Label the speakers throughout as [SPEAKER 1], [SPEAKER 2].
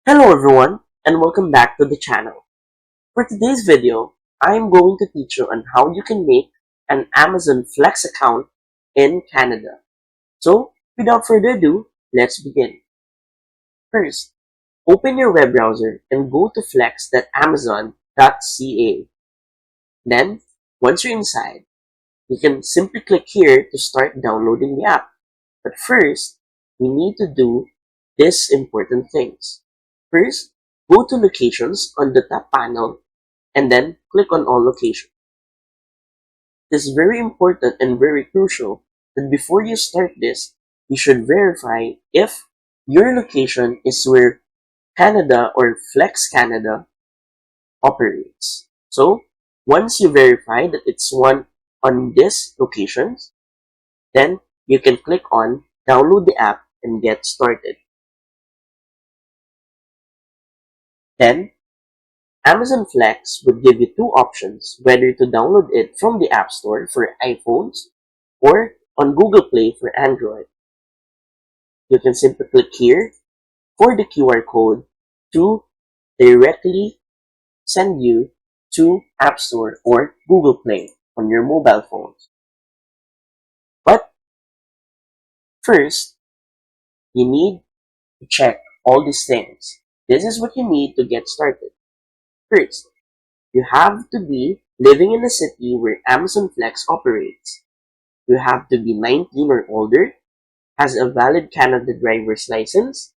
[SPEAKER 1] Hello everyone and welcome back to the channel. For today's video, I am going to teach you on how you can make an Amazon Flex account in Canada. So, without further ado, let's begin. First, open your web browser and go to flex.amazon.ca. Then, once you're inside, you can simply click here to start downloading the app. But first, we need to do these important things. First, go to Locations on the top panel and then click on All Locations. It is very important and very crucial that before you start this, you should verify if your location is where Canada or Flex Canada operates. So, once you verify that it's one on these locations, then you can click on Download the app and get started. Then, Amazon Flex would give you two options whether to download it from the App Store for iPhones or on Google Play for Android. You can simply click here for the QR code to directly send you to App Store or Google Play on your mobile phones. But first, you need to check all these things. This is what you need to get started. First, you have to be living in a city where Amazon Flex operates. You have to be 19 or older, has a valid Canada driver's license,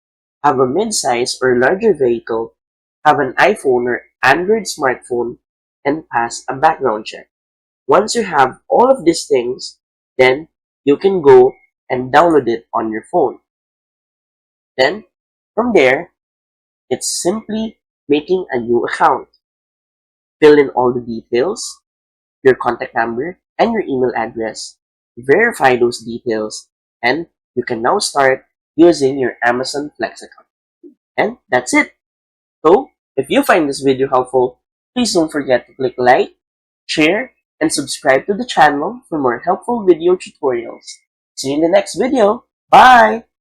[SPEAKER 1] have a mid-size or larger vehicle, have an iPhone or Android smartphone, and pass a background check. Once you have all of these things, then you can go and download it on your phone. Then, from there, it's simply making a new account. Fill in all the details, your contact number, and your email address. Verify those details, and you can now start using your Amazon Flex account. And that's it. So, if you find this video helpful, please don't forget to click like, share, and subscribe to the channel for more helpful video tutorials. See you in the next video. Bye!